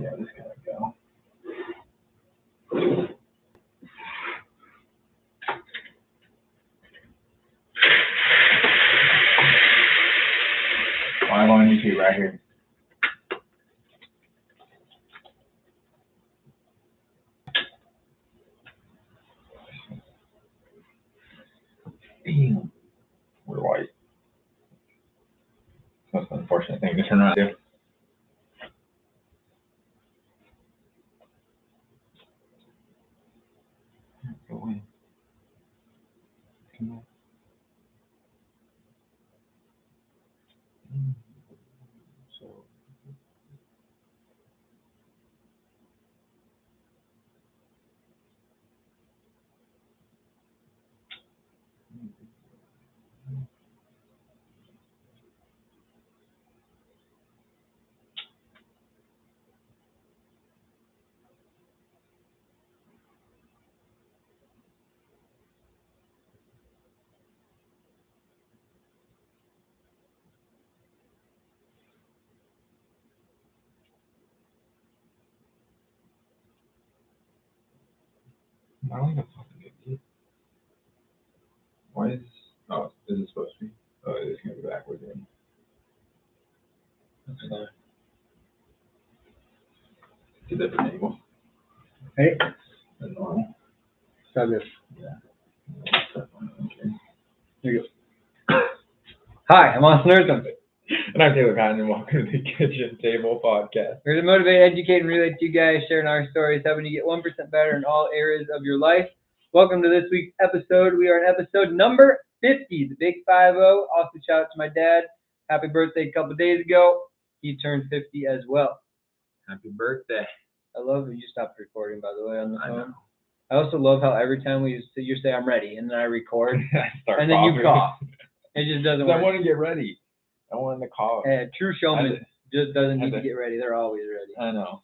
Yeah, this gotta go. I'm on YouTube right here. Damn. We're white. That's an unfortunate thing to turn around and do. Go away. Come on. So. I don't even fucking get it. Why is oh, is it supposed to be? Oh, it is gonna be backwards again. That's fine. It's a different table. Hey. Than normal. Try this. Yeah. Here you go. Hi, I'm Austin Eartham. And I'm Taylor.patten, and welcome to the Kitchen Table Podcast. We're to motivate, educate, and relate to you guys, sharing our stories, helping you get 1% better in all areas of your life. Welcome to this week's episode. We are in episode number 50, the big 50. Also, shout out to my dad. Happy birthday a couple of days ago. He turned 50 as well. Happy birthday. I love that you stopped recording, by the way, on the phone. I know. I also love how every time you say I'm ready, and then I record, I and then you cough. It just doesn't work. I want to get ready. I want to cough. True showman just doesn't need to get ready. They're always ready. I know.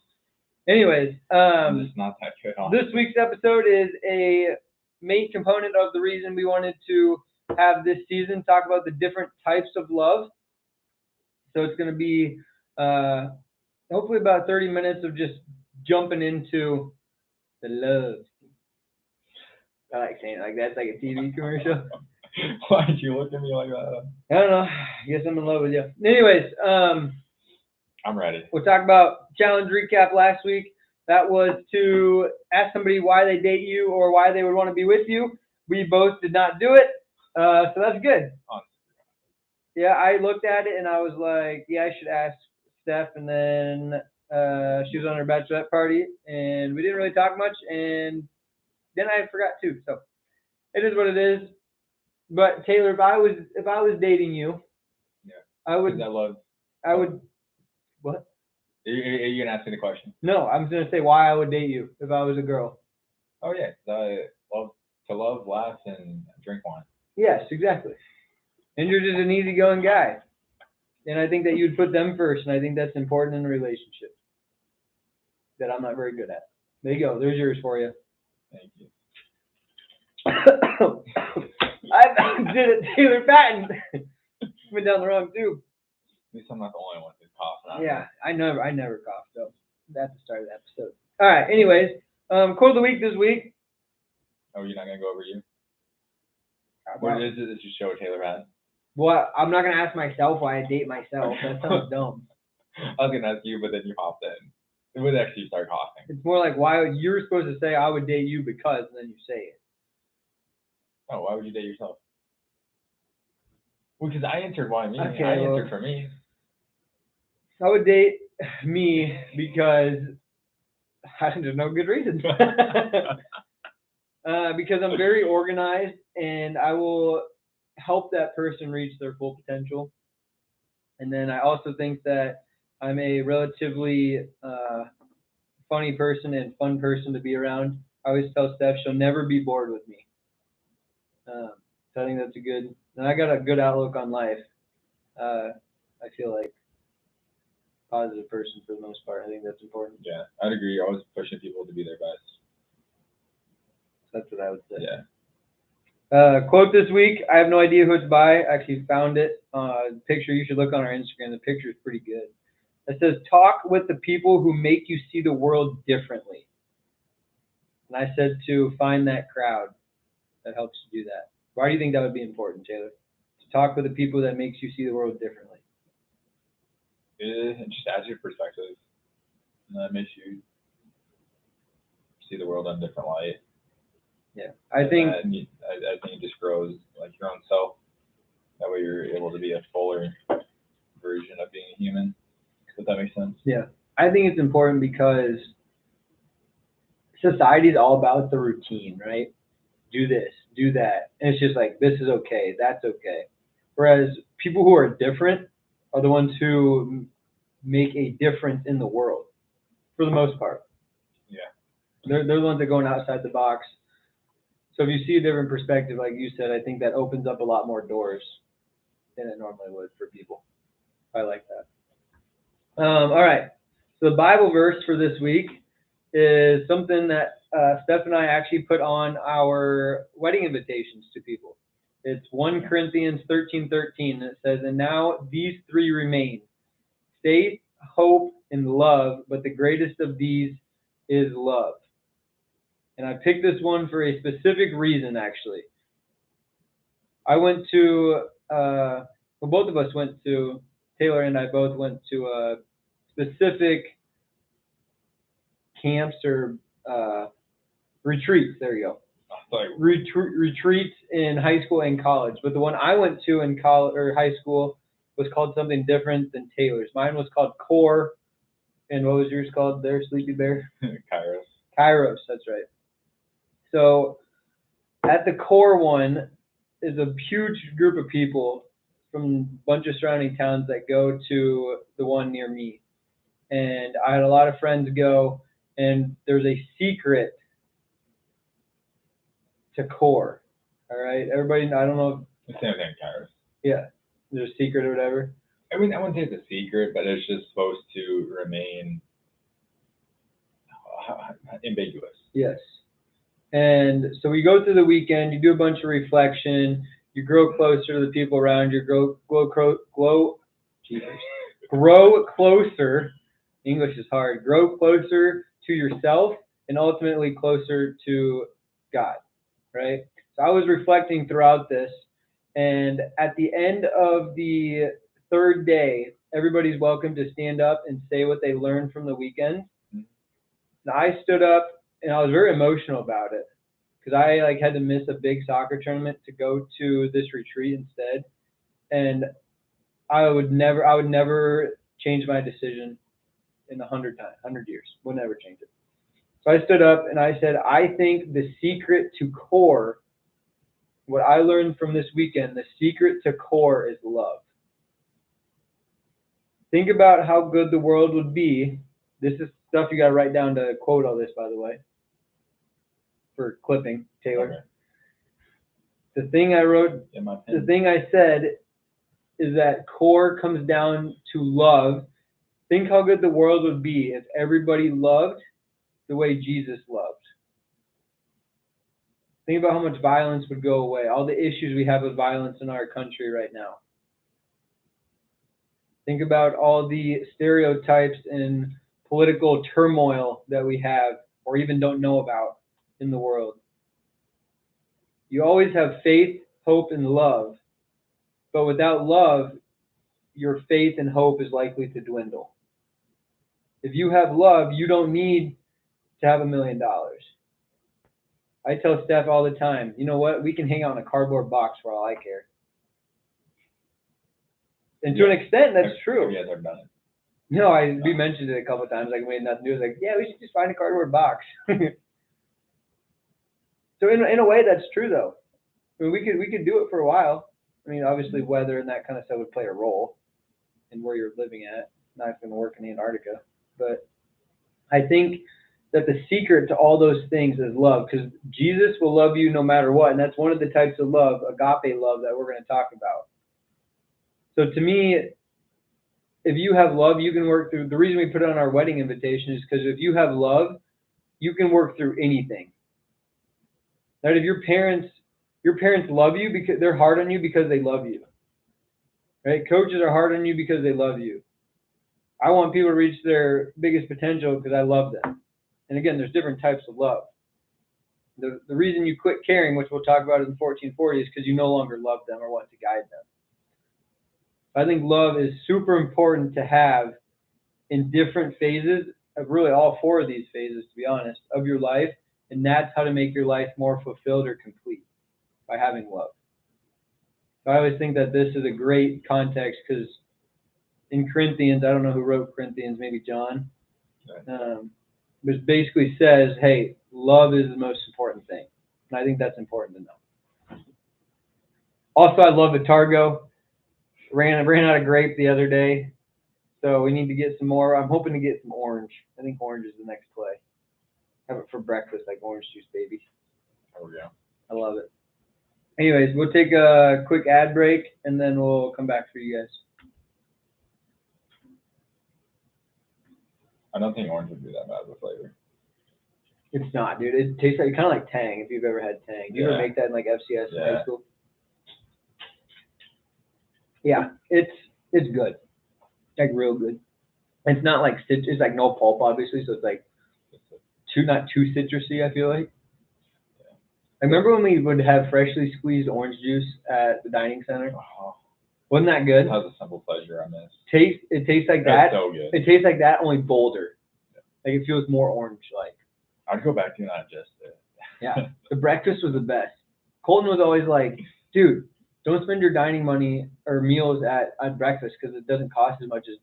Anyways, I'm just not that good on this week's episode is a main component of the reason we wanted to have this season talk about the different types of love. So it's going to be hopefully about 30 minutes of just jumping into the love. I like saying it like that. It's like a TV commercial. Why'd you look at me like that? I don't know. I guess I'm in love with you. Anyways, I'm ready. We'll talk about challenge recap last week. That was to ask somebody why they date you or why they would want to be with you. We both did not do it, so that's good. Yeah, I looked at it and I was like, yeah, I should ask Steph. And then she was on her bachelorette party and we didn't really talk much. And then I forgot too. So it is what it is. But Taylor, if I was dating you, yeah, I would. What? Are you gonna ask me the question? No, I'm gonna say why I would date you if I was a girl. Oh yeah, to love, laugh, and drink wine. Yes, exactly. And you're just an easygoing guy, and I think that you'd put them first, and I think that's important in a relationship that I'm not very good at. There you go. There's yours for you. Thank you. I did it, Taylor.patten. Went down the wrong tube. At least I'm not the only one who's coughing. Yeah, I never cough, so that's the start of the episode. All right, anyways, quote of the week this week. Oh, you're not going to go over you? What is it that you show Taylor.patten? Well, I'm not going to ask myself why I date myself. That sounds dumb. I was going to ask you, but then you hopped in. It would actually start coughing. It's more like why you're supposed to say I would date you because, and then you say it. Oh, why would you date yourself? Well, because I answered why me. Okay, I answered for me. I would date me because there's no good reason. Because I'm very organized and I will help that person reach their full potential. And then I also think that I'm a relatively funny person and fun person to be around. I always tell Steph she'll never be bored with me. So I think that's a good, and I got a good outlook on life. I feel like positive person for the most part. I think that's important. Yeah, I'd agree. You're always pushing people to be their best. That's what I would say. Yeah. Quote this week. I have no idea who it's by. I actually found it. Picture. You should look on our Instagram. The picture is pretty good. It says, talk with the people who make you see the world differently. And I said to find that crowd that helps you do that. Why do you think that would be important, Taylor? To talk with the people that makes you see the world differently. It just adds your perspective. And that makes you see the world in a different light. Yeah. I think it just grows like your own self. That way you're able to be a fuller version of being a human. Does that make sense? Yeah. I think it's important because society is all about the routine, right? Do this, do that. And it's just like, this is okay, that's okay. Whereas people who are different are the ones who make a difference in the world, for the most part. Yeah. They're the ones that are going outside the box. So if you see a different perspective, like you said, I think that opens up a lot more doors than it normally would for people. I like that. All right. So the Bible verse for this week is something that Steph and I actually put on our wedding invitations to people. It's 1 Corinthians 13:13. It says, and now these three remain, faith, hope, and love, but the greatest of these is love. And I picked this one for a specific reason, actually. I went to, both of us went to, Taylor and I both went to specific camps or retreats. There you go. Retreats in high school and college. But the one I went to in college or high school was called something different than Taylor's. Mine was called Core. And what was yours called there, Sleepy Bear? Kairos. Kairos, that's right. So at the Core one is a huge group of people from a bunch of surrounding towns that go to the one near me. And I had a lot of friends go, and there's a secret to Core. All right, everybody, I don't know. The same thing, Kairos. Yeah, there's a secret or whatever. I mean, I wouldn't say it's a secret, but it's just supposed to remain ambiguous. Yes. And so we go through the weekend, you do a bunch of reflection, you grow closer to the people around you, grow closer, English is hard, grow closer to yourself and ultimately closer to God, right? So I was reflecting throughout this, and at the end of the third day, everybody's welcome to stand up and say what they learned from the weekend. And I stood up and I was very emotional about it because I had to miss a big soccer tournament to go to this retreat instead. And I would never change my decision in 100 years. Would never change it. So I stood up and I said, I think the secret to Core, what I learned from this weekend, the secret to Core is love. Think about how good the world would be. This is stuff you got to write down to quote all this, by the way, for clipping, Taylor. Okay. The thing I wrote, the thing I said is that Core comes down to love. Think how good the world would be if everybody loved the way Jesus loved. Think about how much violence would go away, all the issues we have with violence in our country right now. Think about all the stereotypes and political turmoil that we have or even don't know about in the world. You always have faith, hope, and love. But without love, your faith and hope is likely to dwindle. If you have love, you don't need to have $1 million. I tell Steph all the time, you know what? We can hang out in a cardboard box for all I care. And to an extent, that's true. Yeah, they're done. No, we mentioned it a couple of times. Like, we had nothing to do. It's like, yeah, we should just find a cardboard box. So in a way, that's true, though. I mean, we could do it for a while. I mean, obviously, weather and that kind of stuff would play a role in where you're living at. Not going to work in Antarctica, but I think that the secret to all those things is love, because Jesus will love you no matter what, and that's one of the types of love, agape love, that we're going to talk about. So to me, if you have love, you can work through. The reason we put it on our wedding invitation is because if you have love, you can work through anything. That if your parents love you because they're hard on you because they love you. Right? Coaches are hard on you because they love you. I want people to reach their biggest potential because I love them. And again, there's different types of love. The reason you quit caring, which we'll talk about in 1440, is because you no longer love them or want to guide them. I think love is super important to have in different phases of really all four of these phases, to be honest, of your life. And that's how to make your life more fulfilled or complete, by having love. So I always think that this is a great context because in Corinthians, I don't know who wrote Corinthians, maybe John, which basically says, hey, love is the most important thing. And I think that's important to know. Also, I love Vitargo. Ran out of grape the other day, so we need to get some more. I'm hoping to get some orange. I think orange is the next play. Have it for breakfast, like orange juice, baby. Oh, yeah. I love it. Anyways, we'll take a quick ad break, and then we'll come back for you guys. I don't think orange would be that bad of a flavor. It's not, dude. It tastes like kind of like Tang, if you've ever had Tang. Do you ever make that in like FCS in high school? Yeah, it's good. Like real good. It's not like it's like no pulp, obviously, so it's like not too citrusy, I feel like. Yeah. I remember when we would have freshly squeezed orange juice at the dining center. Oh, wasn't that good? That was a simple pleasure I missed. It tastes like that. That's so good. It tastes like that, only bolder. Yeah. Like it feels more orange-like. I'd go back to that just to... Yeah, the breakfast was the best. Colton was always like, dude, don't spend your dining money or meals at breakfast because it doesn't cost as much as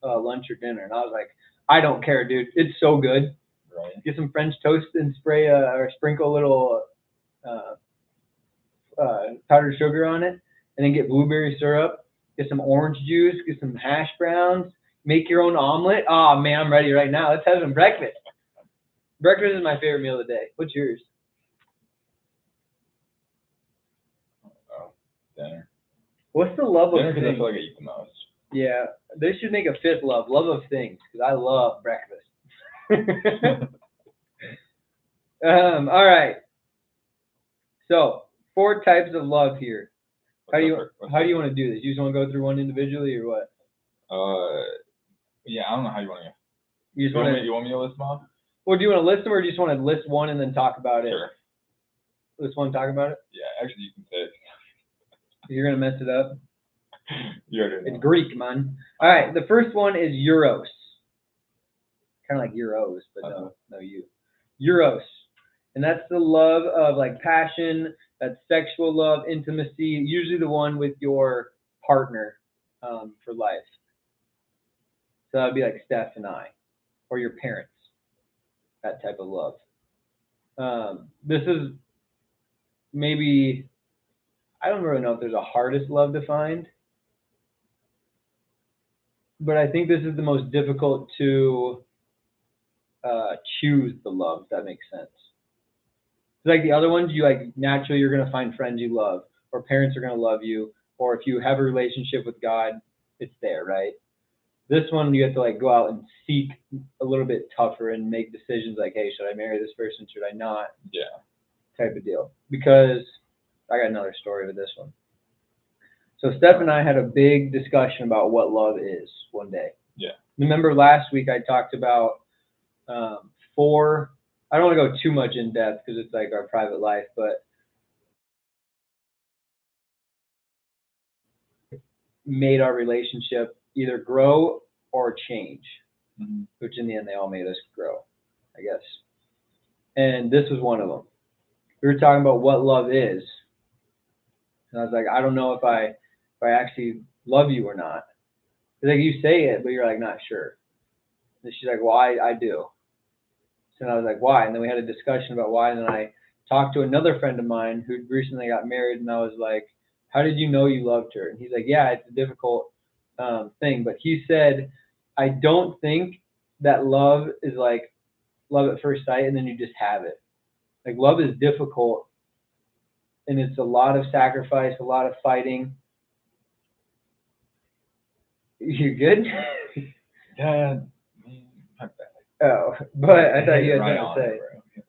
lunch or dinner. And I was like, I don't care, dude. It's so good. Right. Get some French toast and spray or sprinkle a little powdered sugar on it, and then get blueberry syrup. Get some orange juice. Get some hash browns. Make your own omelet. Oh man, I'm ready right now. Let's have some breakfast. Breakfast is my favorite meal of the day. What's yours? Dinner. What's the love of dinner? Because I things? feel like I eat the most. Yeah, they should make a fifth love of things, because I love breakfast. All right. So 4 types of love here. How do you want to do this? You just want to go through one individually or what? Yeah, I don't know how you want to. You want me to list them off? Well, do you want to list them, or do you just want to list one and then talk about it? Sure. List one, talk about it? Yeah, actually, you can say it. You're going to mess it up? You already know. It's Greek, man. All right, the first one is Eros. Kind of like Euros, but no, you. Eros. And that's the love of like passion, that's sexual love, intimacy, usually the one with your partner for life. So that would be like Steph and I, or your parents, that type of love. This is maybe, I don't really know if there's a hardest love to find, but I think this is the most difficult to choose the love, if that makes sense. Like the other ones, you like naturally you're gonna find friends you love, or parents are gonna love you, or if you have a relationship with God, it's there, right? This one you have to like go out and seek a little bit tougher and make decisions like, hey, should I marry this person? Should I not? Yeah. Type of deal. Because I got another story with this one. So Steph and I had a big discussion about what love is one day. Yeah. Remember last week I talked about 4. I don't want to go too much in depth because it's like our private life, but made our relationship either grow or change, which in the end they all made us grow, I guess. And this was one of them. We were talking about what love is, and I was like, I don't know if I actually love you or not. It's like you say it, but you're like not sure. And she's like, well, I do. And I was like, why? And then we had a discussion about why. And then I talked to another friend of mine who recently got married, and I was like, how did you know you loved her? And he's like, yeah, it's a difficult thing. But he said, I don't think that love is like love at first sight and then you just have it. Like love is difficult, and it's a lot of sacrifice, a lot of fighting. You good? Yeah. Oh, but I thought you had something to say.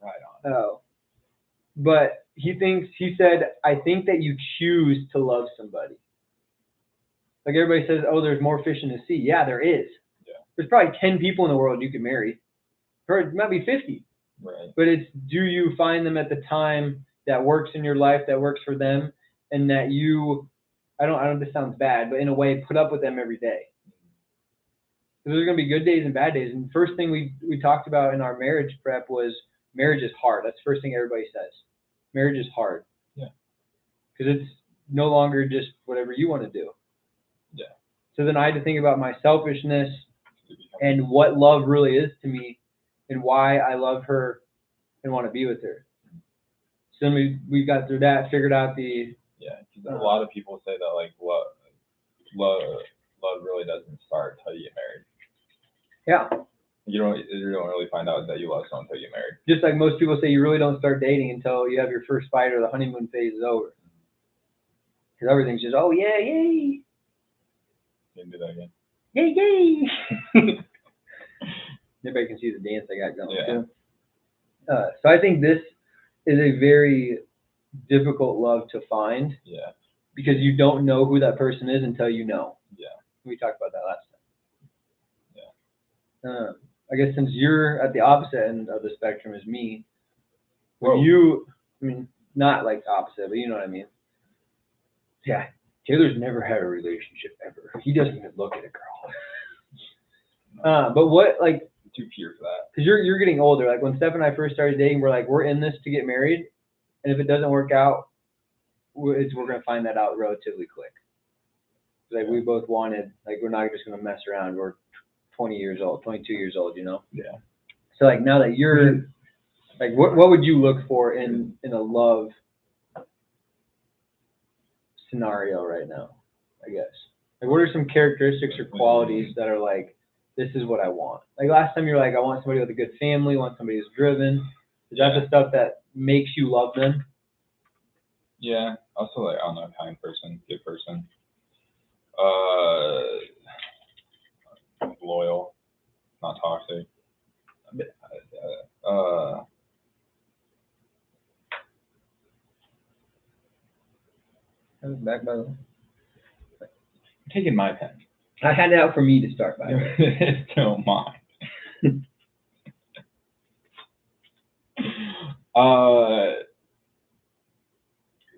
Right on. Oh, but he said, I think that you choose to love somebody. Like everybody says, oh, there's more fish in the sea. Yeah, there is. Yeah. there's probably 10 people in the world you could marry. Or it might be 50. Right. But it's, do you find them at the time that works in your life, that works for them, and that you, I don't, this sounds bad, but in a way, put up with them every day. Because there's going to be good days and bad days. And the first thing we talked about in our marriage prep was marriage is hard. That's the first thing everybody says. Marriage is hard. Yeah. Because it's no longer just whatever you want to do. Yeah. So then I had to think about my selfishness and what love really is to me and why I love her and want to be with her. So then we got through that, figured out the... Yeah, because a lot of people say that, like, love really doesn't start until you get married. Yeah. You don't really find out that you love someone until you get married. Just like most people say, you really don't start dating until you have your first fight or the honeymoon phase is over. Because everything's just, oh, yeah, yay. You can do that again. Yay, yay. Everybody can see the dance I got going, too. So I think this is a very difficult love to find. Yeah. Because you don't know who that person is until you know. Yeah. We talked about that last time. Yeah. I guess since you're at the opposite end of the spectrum as me, when I mean, not like opposite, but you know what I mean. Yeah. Taylor's never had a relationship ever. He doesn't even look at a girl. But what, like, I'm too pure for that. Because you're getting older. Like when Steph and I first started dating, we're like, we're in this to get married, and if it doesn't work out, we're gonna find that out relatively quick. Like we both wanted, like we're not just gonna mess around. We're 20 years old, 22 years old, you know. Yeah. So like now that you're, like, what would you look for in a love scenario right now? I guess. Like what are some characteristics or qualities that are like, this is what I want? Like last time you're like, I want somebody with a good family, want somebody who's driven. Is that the stuff that makes you love them? Yeah. Also, like, I don't know, kind person, good person. Loyal, not toxic. Back by the way. I'm taking my pen. I had it out for me to start by. It's still mine.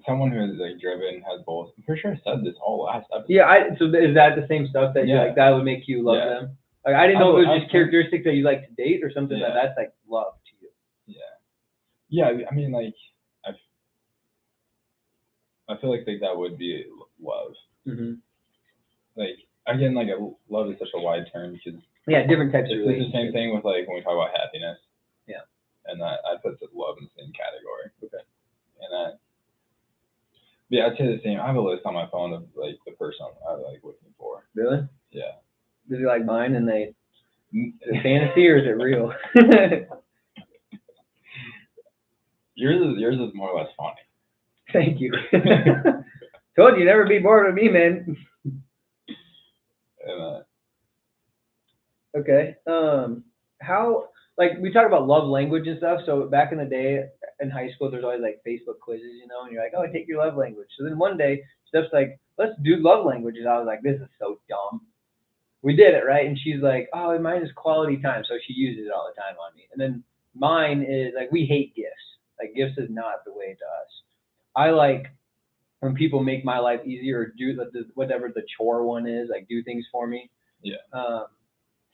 Someone who is like driven, has both. I'm pretty sure I said this all last episode. Yeah, so is that the same stuff that you like that would make you love them? Like I didn't know if it was just characteristics that you like to date or something that's like love to you. Yeah. Yeah, I mean, like I feel like that would be love. Mm-hmm. Like again, like love is such a wide term because different types of relationships. It's the same thing with like when we talk about happiness. Yeah. And I put love in the same category. Okay. And I'd say the same. I have a list on my phone of like the person I like looking for. Really? Yeah. Does he like mine? And is it fantasy or is it real? Yours is more or less funny. Thank you. Told you never be bored with me, man. Okay. How, like, we talk about love language and stuff. So back in the day in high school, there's always like Facebook quizzes, you know, and you're like, oh, take your love language. So then one day, Steph's like, let's do love languages. I was like, this is so dumb. We did it, right? And she's like, oh, mine is quality time. So she uses it all the time on me. And then mine is like, we hate gifts. Like, gifts is not the way to us. I like when people make my life easier or do whatever the chore one is, like do things for me. Yeah.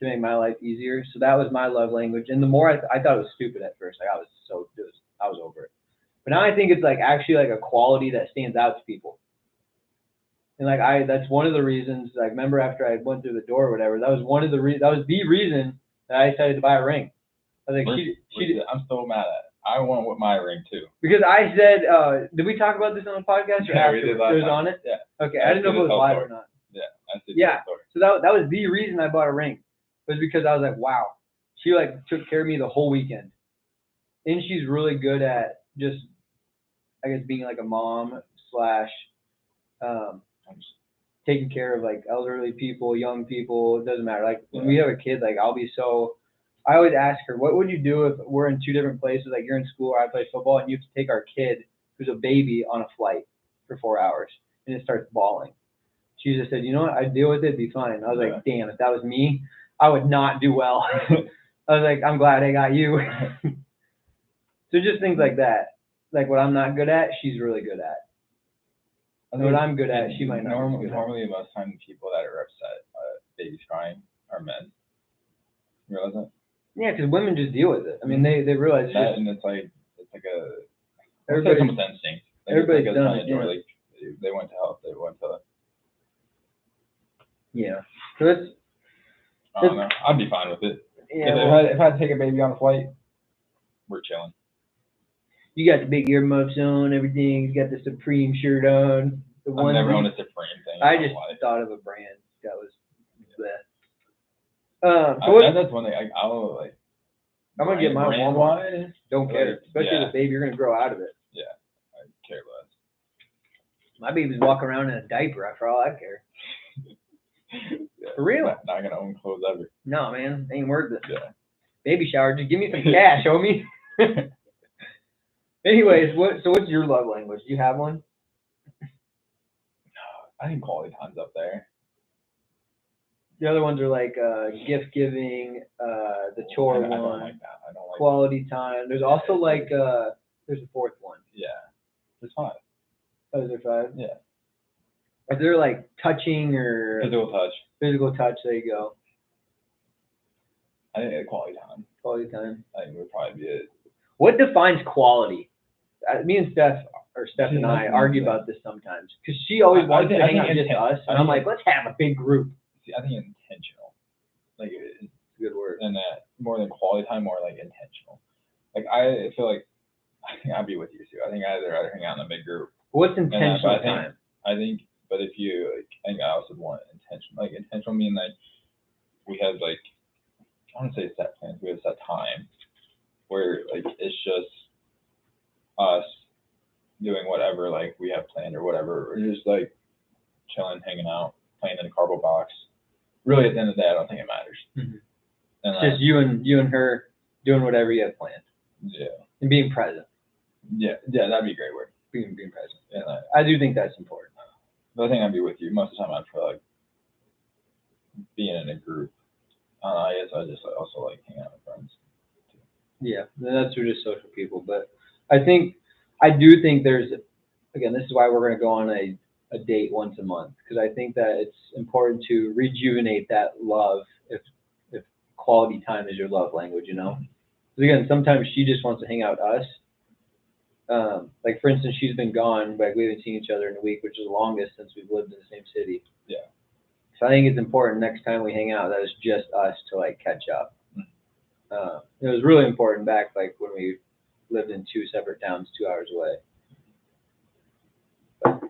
To make my life easier. So that was my love language. And the more I thought it was stupid at first. Like I was over it. But now I think it's like actually like a quality that stands out to people. And like that's one of the reasons. Like remember after I went through the door or whatever, that was the reason that I decided to buy a ring. I was like, I'm so mad at it. I want with my ring too. Because I said, did we talk about this on the podcast? Yeah, we did last time. It was on it? Yeah. Okay, I didn't know if it was live or not. Yeah, I see. Yeah, so that was the reason I bought a ring. Was because I was like, wow, she like took care of me the whole weekend. And she's really good at just, I guess, being like a mom / taking care of like elderly people, young people, it doesn't matter. Like when we have a kid, like I always ask her, what would you do if we're in two different places, like you're in school or I play football and you have to take our kid who's a baby on a flight for 4 hours and it starts bawling. She just said, you know what, I'd deal with it, it'd be fine. I was like, damn, if that was me, I would not do well. I was like, I'm glad I got you. So just things like that. Like what I'm not good at, she's really good at. And what I'm good at, she might not. Normally, most times people that are upset, babies crying, are men. You realize that? Yeah, because women just deal with it. I mean, they realize that, and it's like a. Everybody's almost instinct. Like, everybody's like done it. Yeah. like they went to help. They went to. Yeah. So it's. I don't know. I'd be fine with it. Yeah. If I had to take a baby on a flight, we're chilling. You got the big earmuffs on, everything. You got the Supreme shirt on. I've never owned a Supreme thing. I just thought of a brand that was the. So that's one thing. I'll like. I'm gonna get my Walmart. Don't care, especially the baby. You're gonna grow out of it. Yeah, I care less. My baby's walking around in a diaper. For all I care. Yeah, for real. Not gonna own clothes ever. No, man, ain't worth it. Yeah. Baby shower. Just give me some cash, homie. Anyways, what's your love language? Do you have one? I think quality time's up there. The other ones are like gift giving, the chore one. I don't like that. I don't like quality time. There's also like there's a fourth one. Yeah. There's 5. Oh, is there 5? Yeah. Is there like touching or physical touch? Physical touch. There you go. I think quality time. Quality time. I think would probably be it. What defines quality? Me and Steph and I argue about this sometimes because she always wants to hang out just us, and I'm like, let's have a big group. See, I think intentional. Like it's a good word. And that more than quality time, more like intentional. Like I feel like I think I'd be with you too. I think I'd rather hang out in a big group. What's intentional time? I think, but if you like, I think I also want intentional. Like intentional mean like we have like I don't want to say set plans. We have set time where like it's just us doing whatever like we have planned or whatever. We're just like chilling, hanging out, playing in a cardboard box. Really, at the end of the day, I don't think it matters. Mm-hmm. And it's just you and her doing whatever you have planned. Yeah. And being present. Yeah, that'd be a great word. Being present. Yeah, I do think that's important. But I think I'd be with you most of the time. I'd feel like being in a group. I guess I just also like hang out with friends. Too. Yeah, that's we're just social people. But I do think there's, again, this is why we're going to go on a date once a month, because I think that it's important to rejuvenate that love if quality time is your love language, you know? Because again, sometimes she just wants to hang out with us. Like for instance, she's been gone, like we haven't seen each other in a week, which is the longest since we've lived in the same city. Yeah. So I think it's important next time we hang out that it's just us to like catch up. It was really important back like when we lived in 2 separate towns 2 hours away. But,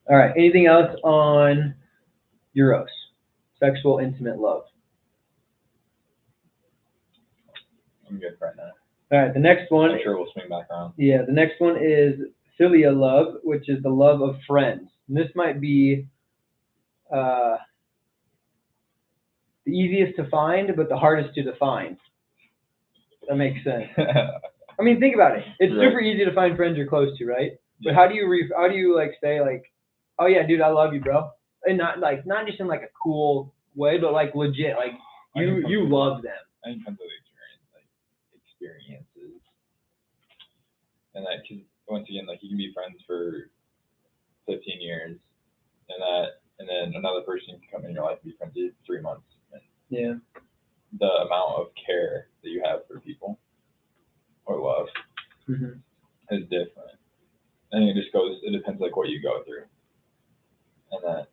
all right. Anything else on Euros? Sexual, intimate love. I'm good right now. All right. The next one. I'm sure we'll swing back around. Yeah. The next one is philia love, which is the love of friends. And this might be the easiest to find, but the hardest to define. That makes sense. I mean, think about it. It's right. Super easy to find friends you're close to, right? But how do you like say like, oh yeah, dude, I love you, bro, and not just in like a cool way, but like legit, like you love them. I think it comes with experiences, and that can, once again, like you can be friends for 15 years, and then another person can come in your life and be friends for 3 months. And yeah. The amount of care that you have for people or love is different. I think it depends like what you go through. And that,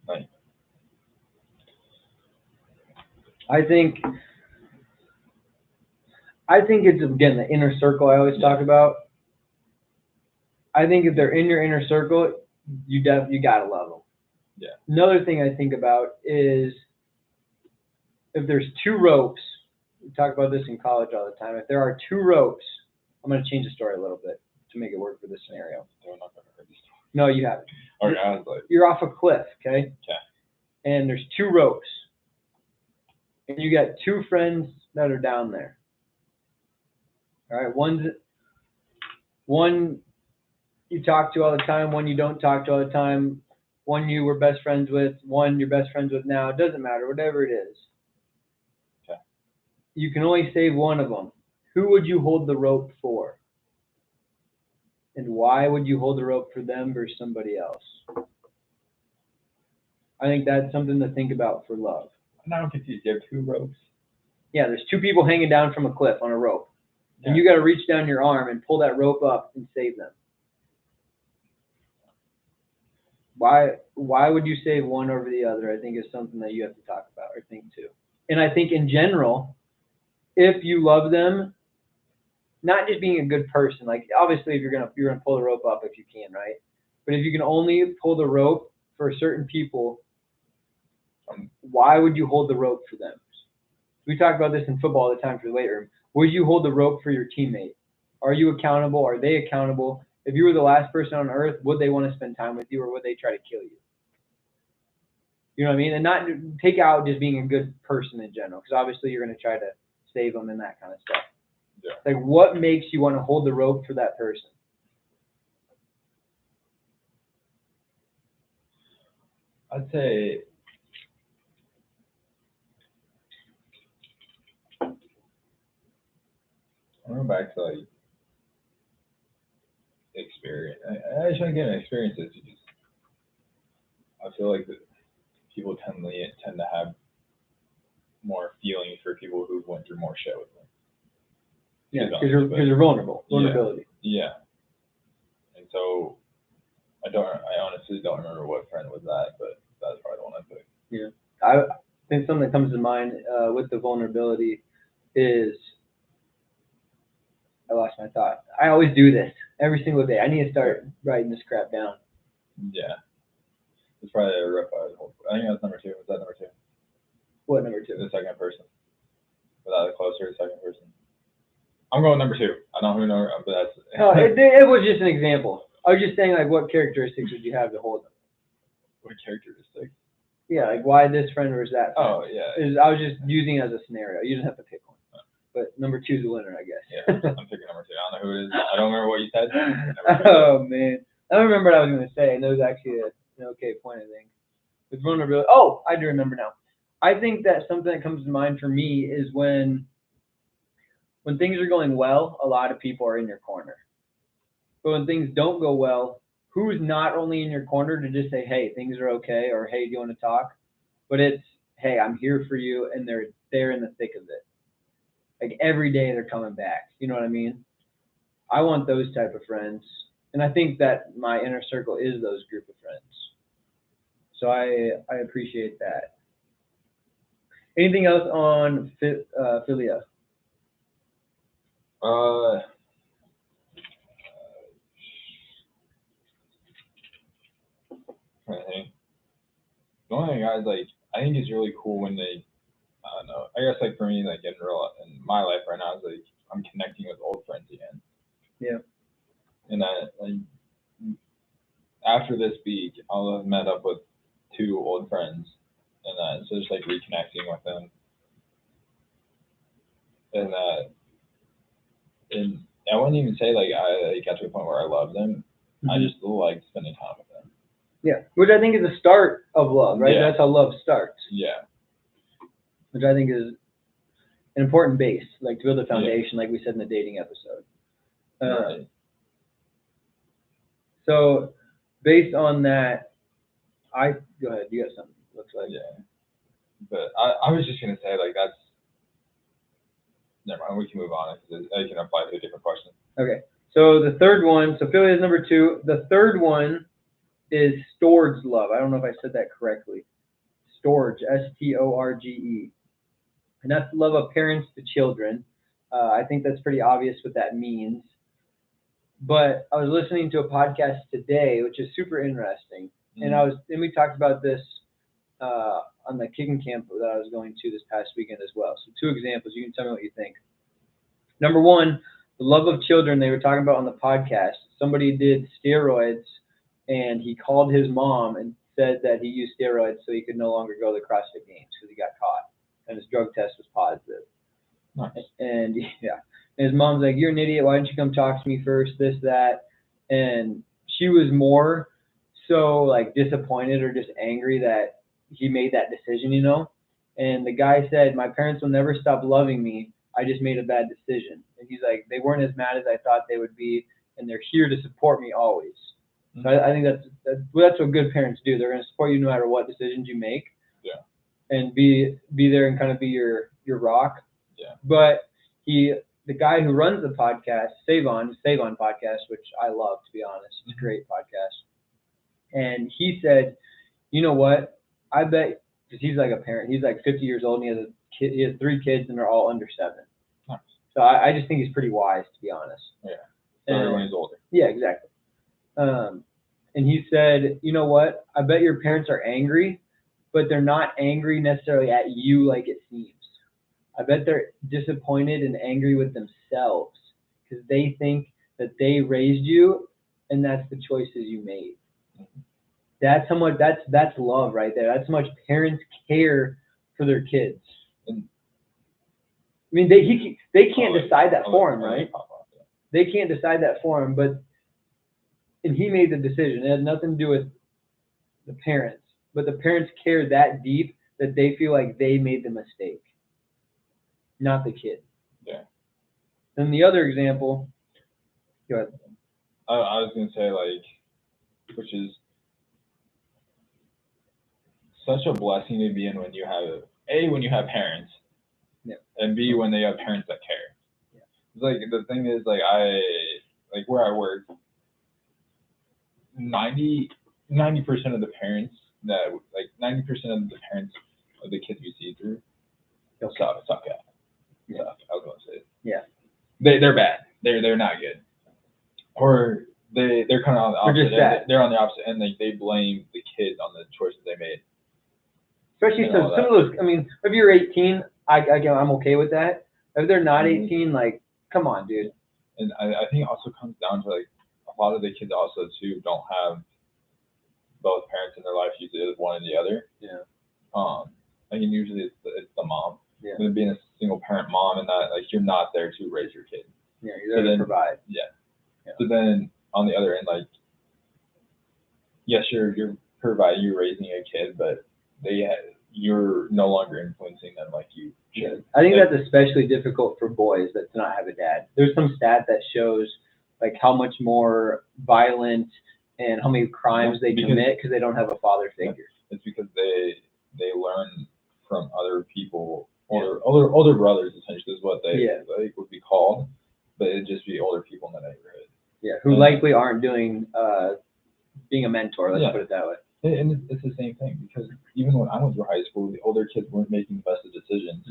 like, I think it's, again, the inner circle I always talk about. I think if they're in your inner circle, you gotta love them. Yeah. Another thing I think about is if there's 2 ropes, we talk about this in college all the time. If there are 2 ropes, I'm going to change the story a little bit to make it work for this scenario. No, you haven't. Okay, I was like, you're off a cliff, okay? Okay. And there's 2 ropes. And you got 2 friends that are down there. All right, one you talk to all the time, one you don't talk to all the time. one you were best friends with, one you're best friends with now. It doesn't matter, whatever it is. Okay. You can only save one of them. Who would you hold the rope for? And why would you hold the rope for them versus somebody else? I think that's something to think about for love. I'm not confused. You have 2 ropes? Yeah, there's 2 people hanging down from a cliff on a rope. Yeah. And you got to reach down your arm and pull that rope up and save them. Why would you save one over the other? I think is something that you have to talk about or think too. And I think in general, if you love them, not just being a good person, like obviously if you're gonna pull the rope up if you can, right? But if you can only pull the rope for certain people, why would you hold the rope for them? We talk about this in football all the time for the weight room. Would you hold the rope for your teammate? Are you accountable? Are they accountable? If you were the last person on earth, would they want to spend time with you or would they try to kill you? You know what I mean? And not take out just being a good person in general, because obviously you're going to try to save them and that kind of stuff. Yeah. Like, what makes you want to hold the rope for that person? I'd say I'm going back to like experience. I just want to get an experience. I feel like that people tend to have more feelings for people who went through more shit with them. Yeah, because you're vulnerable. Vulnerability. Yeah. And so I honestly don't remember what friend was that, but that's probably the one I picked. Yeah. I think something that comes to mind with the vulnerability is, I lost my thought. I always do this every single day. I need to start writing this crap down. Yeah. It's probably a rough. I think that's number 2. Was that number 2? What number 2? The second person. Without a closer, second person. I'm going number 2. I don't know, but that's. No, it was just an example. I was just saying, like, what characteristics would you have to hold them? What characteristics? Yeah, like why this friend versus that friend. Oh, yeah. I was just using it as a scenario. You didn't have to pick one. But number 2 is the winner, I guess. Yeah, I'm picking number 2. I don't know who it is. I don't remember what you said. Oh, man. I don't remember what I was going to say, and that was actually an okay point, I think. With vulnerability. Oh, I do remember now. I think that something that comes to mind for me is when things are going well, a lot of people are in your corner. But when things don't go well, who's not only in your corner to just say, hey, things are okay, or hey, do you want to talk? But it's, hey, I'm here for you, and they're there in the thick of it. Like every day they're coming back. You know what I mean? I want those type of friends. And I think that my inner circle is those group of friends. So I appreciate that. Anything else on philia? I think the only thing I think it's really cool when they, I don't know, I guess like for me, like in my life right now, is like I'm connecting with old friends again. Yeah. And like after this week, I'll have met up with 2 old friends, and so just like reconnecting with them, and I wouldn't even say like I got to a point where I love them. Mm-hmm. I just like spending time with them. Yeah, which I think is the start of love, right? Yeah. That's how love starts. Yeah. Which I think is an important base, like to build a foundation, like we said in the dating episode. Right. So, based on that, go ahead. You got something? Looks like. Yeah. But I was just gonna say like that's. Never mind. We can move on because I can apply to a different question. Okay. So the third one. So philia is number 2. The third one is storge love. I don't know if I said that correctly. Storge, S-T-O-R-G-E. And that's love of parents to children. I think that's pretty obvious what that means. But I was listening to a podcast today, which is super interesting. Mm-hmm. And we talked about this on the kicking camp that I was going to this past weekend as well. So 2 examples. You can tell me what you think. Number 1, the love of children they were talking about on the podcast. Somebody did steroids, and he called his mom and said that he used steroids so he could no longer go to the CrossFit Games because he got caught, and his drug test was positive. Nice. And his mom's like, "You're an idiot. Why didn't you come talk to me first? This, that." And she was more so like disappointed or just angry that he made that decision, you know. And the guy said, "My parents will never stop loving me. I just made a bad decision." And he's like, "They weren't as mad as I thought they would be, and they're here to support me always." So I think that's what good parents do. They're going to support you no matter what decisions you make. Yeah. And be there and kind of be your rock. Yeah. But the guy who runs the podcast, Save On podcast, which I love, to be honest. It's a great podcast. And he said, "You know what? I bet," because he's like a parent. He's like 50 years old and he has a kid. He has 3 kids and they're all under 7. Nice. So I just think he's pretty wise, to be honest. Yeah. Especially when he's older. Yeah, exactly. And he said, "You know what? I bet your parents are angry, but they're not angry necessarily at you like it seems. I bet they're disappointed and angry with themselves because they think that they raised you and that's the choices you made." That's how much that's love right there. That's how much parents care for their kids. I mean, they can't decide that for him, right? They can't decide that for him, and he made the decision. It had nothing to do with the parents, but the parents care that deep that they feel like they made the mistake, not the kid. Yeah. And the other example, go ahead. I was gonna say, like, which is such a blessing to be in when you have parents, yeah, and B, when they have parents that care. Yeah. It's like the thing is, like, where I work, 90% of the parents that, like, 90% of the parents of the kids we see through suck at. Yeah. Suck. I was gonna say. Yeah. They're bad. They're not good. Or they're kind of on the opposite end. They're on the opposite end. Like, they blame the kids on the choices they made. Especially some of those. I mean, if you're 18, I'm okay with that. If they're not 18, like, come on, dude. And I think it also comes down to, like, a lot of the kids also too don't have both parents in their life. Usually it's one or the other. Yeah. I mean, usually it's the mom. Yeah. And being a single parent mom, and that, like, you're not there to raise your kid. Yeah, you're there to provide. Yeah. So then on the other end, like, yes, you're providing, you're raising a kid, but you're no longer influencing them like you should. I think that's especially difficult for boys that do not have a dad. There's some stat that shows, like, how much more violent and how many crimes they commit because they don't have a father figure. It's because they learn from other people, older brothers, essentially, is what they would be called, but it'd just be older people in the neighborhood. Yeah, who likely aren't doing being a mentor. Let's put it that way. And it's the same thing, because even when I went through high school, the older kids weren't making the best of decisions,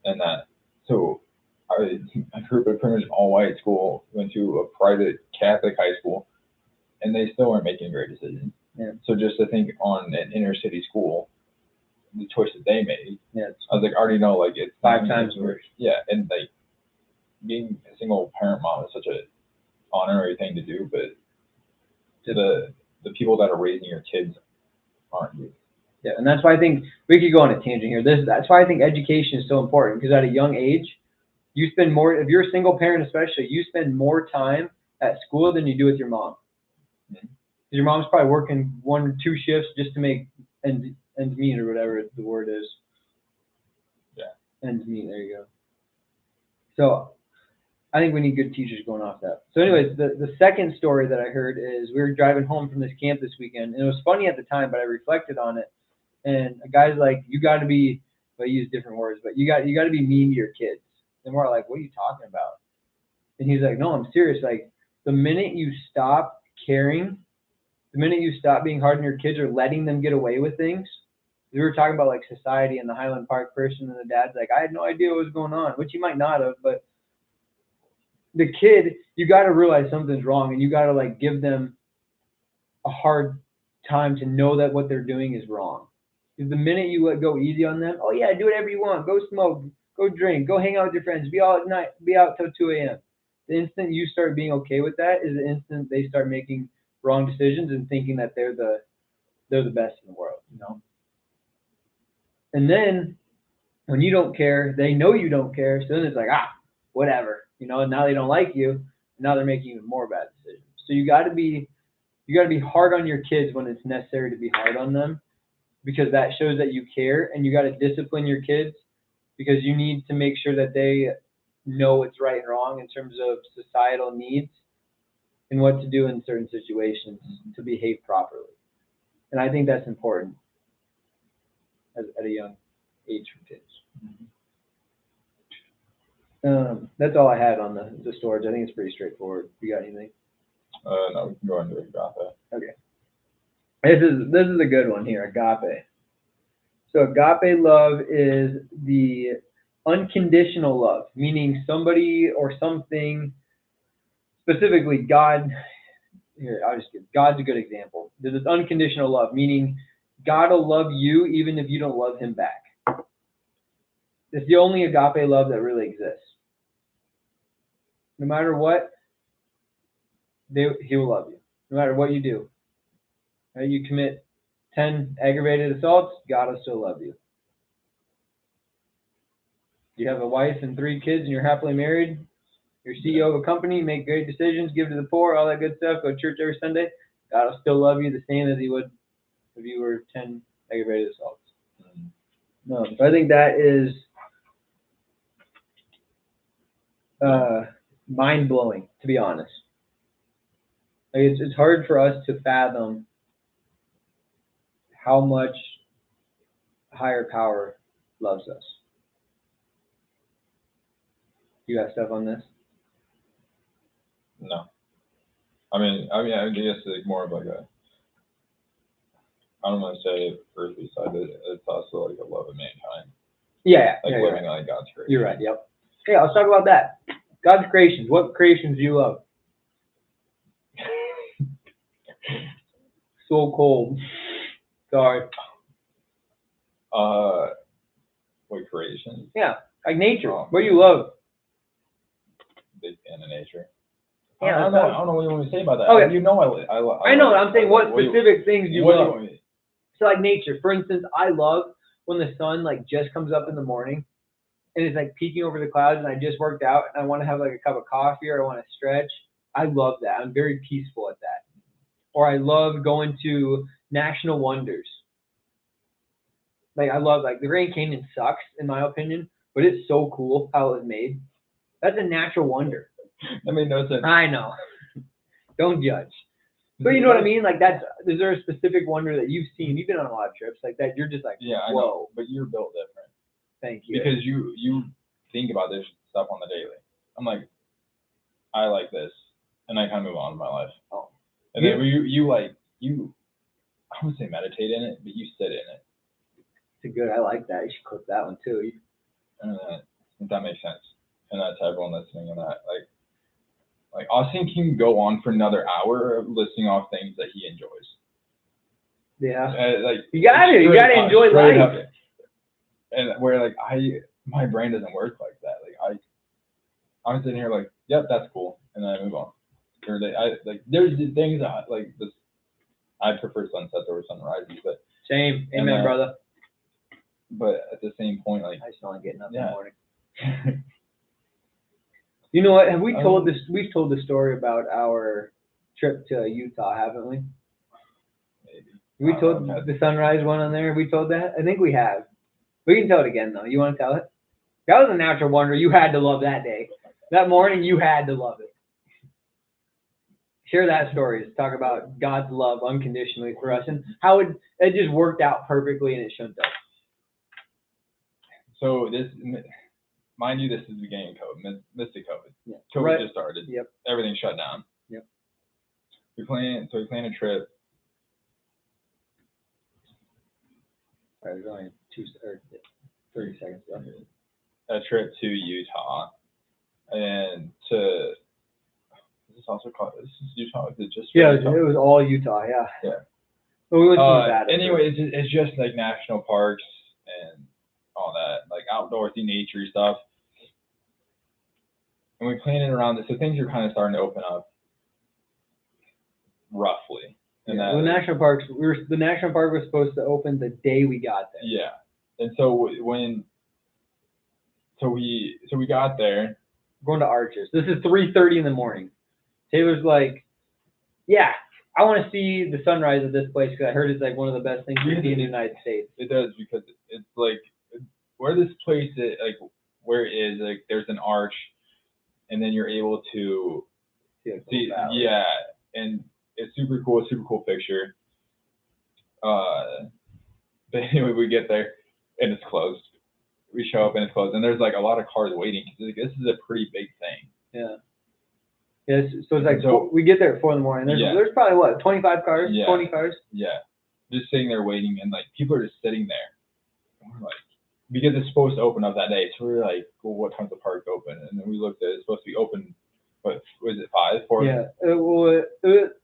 and that. So I grew up in a pretty much all-white school, went to a private Catholic high school, and they still weren't making great decisions. Yeah. So just to think on an inner city school, the choices they made, I was like, I already know, like, it's 5 times worse. Yeah, and, like, being a single parent mom is such an honorary thing to do, but the people that are raising your kids aren't you. Yeah, and that's why I think we could go on a tangent here. That's why I think education is so important, because at a young age, you spend more. If you're a single parent, especially, you spend more time at school than you do with your mom. Because your mom's probably working 1 or 2 shifts just to make ends meet, or whatever the word is. Yeah. Ends meet. There you go. So I think we need good teachers going off that. So anyways, the second story that I heard is we were driving home from this camp this weekend, and it was funny at the time, but I reflected on it. And a guy's like, you got to be, I use different words, but you got to be mean to your kids. And we're like, what are you talking about? And he's like, no, I'm serious. Like, the minute you stop caring, the minute you stop being hard on your kids or letting them get away with things, we were talking about, like, society and the Highland Park person, and the dad's like, I had no idea what was going on, which he might not have, but the kid, you got to realize something's wrong, and you got to, like, give them a hard time to know that what they're doing is wrong. Because the minute you go easy on them, oh yeah, do whatever you want, go smoke, go drink, go hang out with your friends, be out at night, be out till 2 a.m. The instant you start being okay with that is the instant they start making wrong decisions and thinking that they're the best in the world, you know. And then when you don't care, they know you don't care, so then it's like, whatever, you know. And now they don't like you, and now they're making even more bad decisions. So you got to be You got to be hard on your kids when it's necessary to be hard on them, because that shows that you care, and you got to discipline your kids because you need to make sure that they know what's right and wrong in terms of societal needs and what to do in certain situations to behave properly. And I think that's important at a young age for kids. That's all I had on the storage. I think it's pretty straightforward. You got anything? No, we can go into agape. Okay. This is a good one here, agape. So agape love is the unconditional love, meaning somebody or something, specifically God. Here, I'll just give God's a good example. There's this unconditional love, meaning God will love you even if you don't love him back. It's the only agape love that really exists. No matter what, he will love you. No matter what you do. You commit 10 aggravated assaults, God will still love you. You have a wife and 3 kids and you're happily married, you're CEO of a company, make great decisions, give to the poor, all that good stuff, go to church every Sunday, God will still love you the same as he would if you were 10 aggravated assaults. No, so I think that is mind-blowing, to be honest. Like it's hard for us to fathom how much higher power loves us. You got stuff on this? No. I mean, I guess it's more of like I don't want to say earthly side, but it's also like a love of mankind. Yeah. Like yeah, living like God's creation. You're right. Yep. Yeah, let's talk about that. God's creations. What creations do you love? So cold. Sorry. What creations? Yeah, like nature. What do you love? Big fan of nature. Yeah, I don't know what you want me to say about that. Okay. You know I know. I'm saying what specific things you love. Do you want So like nature. For instance, I love when the sun like just comes up in the morning and it's like peeking over the clouds and I just worked out and I want to have like a cup of coffee or I want to stretch. I love that. I'm very peaceful at that. Or I love going to national wonders. Like I love like the Grand Canyon sucks in my opinion, but it's so cool how it was made. That's a natural wonder. That made no sense. I know. Don't judge. But you know what I mean? Like is there a specific wonder that you've seen? You've been on a lot of trips like that. You're just like, yeah, I whoa. know, but you're built different. Thank you. Because you think about this stuff on the daily. I'm like, I like this, and I kind of move on in my life. Oh. And then you I wouldn't say meditate in it, but you sit in it. It's good. I like that. You should clip that one too. If that makes sense. And that's everyone listening and that. Like Austin can go on for another hour of listing off things that he enjoys. Yeah. Like you gotta enjoy life. Up. And where like my brain doesn't work like that. Like I'm sitting here like, yep, that's cool, and then I move on. Or there's things that like this. I prefer sunsets over sunrises, but same. Amen, brother. But at the same point, like I just don't like getting up in the morning. You know what? Have we told this? We've told the story about our trip to Utah, haven't we? Maybe. We told the sunrise one on there. We told that. I think we have. We can tell it again though. You want to tell it? That was a natural wonder. You had to love that day. That morning, you had to love it. Share that story. Talk about God's love unconditionally for us and how it just worked out perfectly and it shouldn't have. So this, mind you, this is the beginning of COVID, midst of COVID. Yeah. COVID just started. Yep. Everything shut down. Yep. We plan a trip. There's only 30 seconds left. A trip to Utah, and to. Is this also called? This is Utah. Is it just? Yeah, Utah? it was all Utah. Yeah. Yeah. But we went to Nevada. Anyway, it's just like national parks and all that, like outdoorsy, naturey stuff. And we planned it around this, so things are kind of starting to open up, roughly. And the national park was supposed to open the day we got there. Yeah, and so we got there. We're going to Arches. This is 3:30 in the morning. Taylor's like, yeah, I want to see the sunrise of this place because I heard it's like one of the best things you see in the United States. It does, because it's like where this place is, like where it is, like there's an arch, and then you're able to see, yeah, and it's super cool picture. But anyway, we get there and it's closed. We show up and it's closed, and there's like a lot of cars waiting. Like, this is a pretty big thing. Yeah. Yeah. So it's like we get there at 4 a.m. There's probably what, 25 cars, 20 cars. Yeah. Just sitting there waiting, and like people are just sitting there. And we're like, because it's supposed to open up that day, so we're like, well, what time's the park open? And then we looked at it. It's supposed to be open. What was it? 5? 4? Yeah.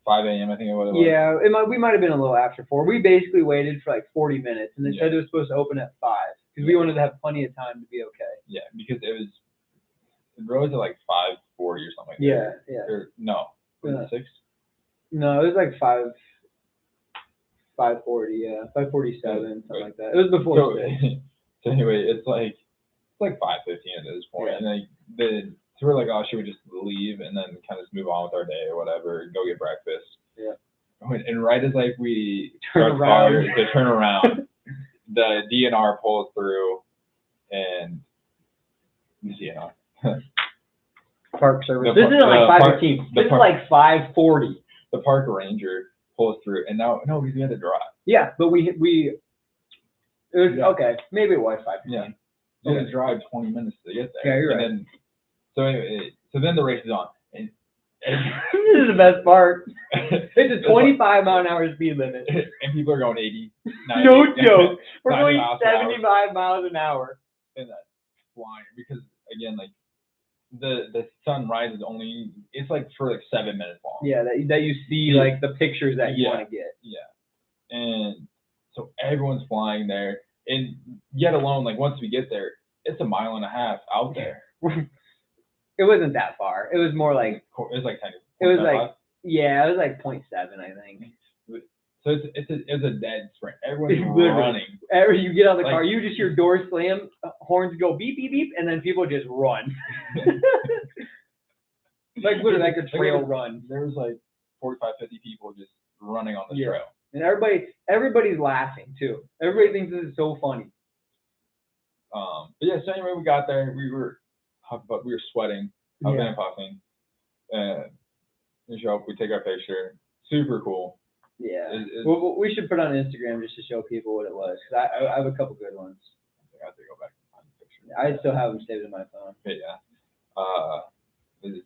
5 a.m. I think it was. Yeah. We might have been a little after 4. We basically waited for like 40 minutes, and they said it was supposed to open at 5 because we wanted to have plenty of time to be okay. Yeah, because the rose at like 5:40 or something like that. Yeah. Yeah. Or no, was it 6? No, it was like 5:40. Yeah, 5:47, something like that. It was before 6. So anyway, it's like 5:15 at this point, and so we're like, oh, should we just leave and then kind of just move on with our day or whatever, go get breakfast? Yeah. And right as like we turn around, the DNR pulls through, and DNR. Park service. This isn't like 5:15. This is like 5:40. The park ranger pulls through, and no, because we had to drive. Yeah, but it was okay. Maybe it was 5:15. Yeah. We had to drive 20 minutes to get there. Yeah, you're right. And then, so then the race is on. And this is the best part. It's a 25-mile-an-hour speed limit. And people are going 80. 90, no joke. We're going 75 miles an hour. And that's flying, because again, like the sun rises only, it's like for like 7 minutes long. Yeah, that you see like the pictures that you want to get. Yeah. And so everyone's flying there, and yet alone, like once we get there, it's 1.5 miles out there. It wasn't that far. It was more like, it was like 10. It was like, yeah, it was like 0.7, I think. So it's a dead sprint. Everyone's running. You get out of the car, you just hear doors slam, horns go beep, beep, beep, and then people just run. Like literally like a trail run. There was like 45, 50 people just running on the trail. And everybody's laughing too. Everybody thinks this is so funny. But yeah, so anyway, we got there. We were sweating, huffing and puffing. We show up, we take our picture. Super cool. Yeah. Well, we should put it on Instagram just to show people what it was, because I have a couple good ones. I have to go back and find the picture. I still have them saved in my phone. Yeah. Did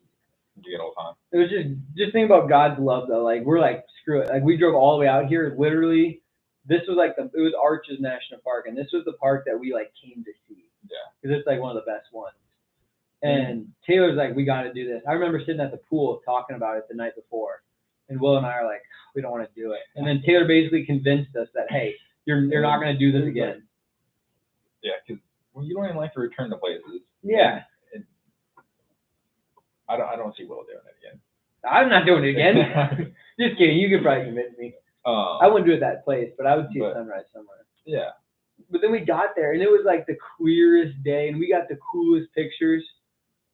you get all the time? It was just think about God's love though. Like we're like, screw it. Like we drove all the way out here. Literally, this was like it was Arches National Park, and this was the park that we like came to see. Yeah. Because it's like one of the best ones. And Taylor's like, we got to do this. I remember sitting at the pool talking about it the night before, and Will and I are like, we don't want to do it. And then Taylor basically convinced us that, hey, you're not going to do this again. Yeah, because you don't even like to return to places. Yeah. And I don't see Will doing it again. I'm not doing it again. Just kidding. You could probably convince me. I wouldn't do it at that place, but I would see a sunrise somewhere. Yeah. But then we got there, and it was like the clearest day, and we got the coolest pictures.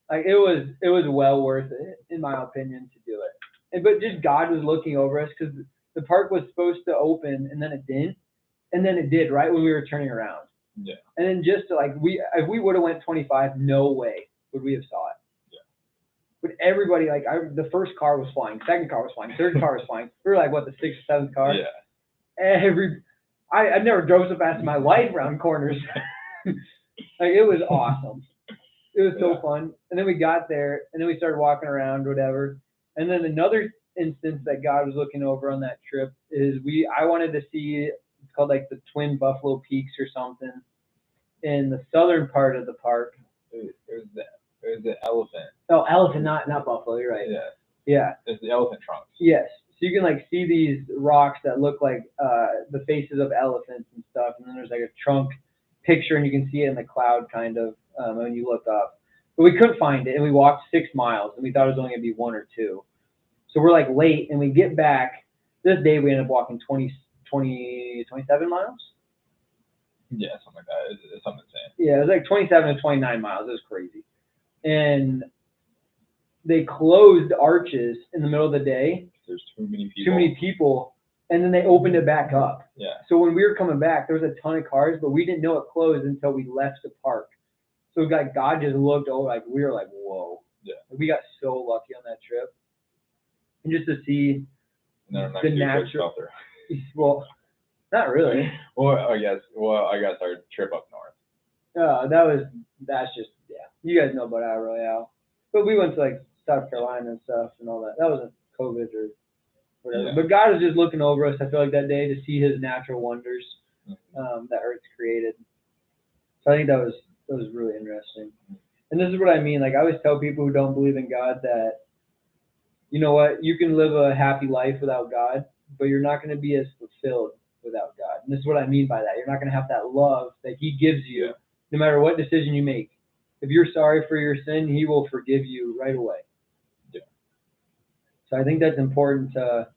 Like it was well worth it, in my opinion, to do it. But just God was looking over us, because the park was supposed to open, and then it didn't, and then it did right when we were turning around. Yeah. And then just to, like if we would have went 25, no way would we have saw it. Yeah. But everybody, like the first car was flying, second car was flying, third car was flying. We were like what, the 6th or 7th car? Yeah. I never drove so fast in my life around corners. Like it was awesome. It was so fun. And then we got there, and then we started walking around, whatever. And then another instance that God was looking over on that trip is I wanted to see, it's called like the Twin Buffalo Peaks or something, in the southern part of the park. It was the elephant. Oh, elephant, not buffalo. You're right. Yeah. Yeah. It's the elephant trunks. Yes. So you can like see these rocks that look like the faces of elephants and stuff, and then there's like a trunk picture, and you can see it in the cloud kind of when you look up. But we couldn't find it, and we walked 6 miles, and we thought it was only gonna be 1 or 2. So we're like late, and we get back. This day we ended up walking 27 miles. Yeah, something like that. It's something insane. Yeah, it was like 27 to 29 miles. It was crazy. And they closed Arches in the middle of the day there's too many people. Too many people, and then they opened it back up. Yeah. So when we were coming back, there was a ton of cars, but we didn't know it closed until we left the park. So like God just looked over, like we were like, whoa. Yeah. We got so lucky on that trip, and just to see the natural. Well, not really. Well, I guess our trip up north. That's just, yeah. You guys know about our Royale. But we went to like South Carolina and stuff and all that. That wasn't COVID or whatever. Yeah. But God was just looking over us, I feel like, that day to see his natural wonders that Earth's created. So I think that was really interesting. And this is what I mean. Like I always tell people who don't believe in God that, you know what, you can live a happy life without God, but you're not going to be as fulfilled without God. And this is what I mean by that. You're not going to have that love that he gives you no matter what decision you make. If you're sorry for your sin, he will forgive you right away. Yeah. So I think that's important to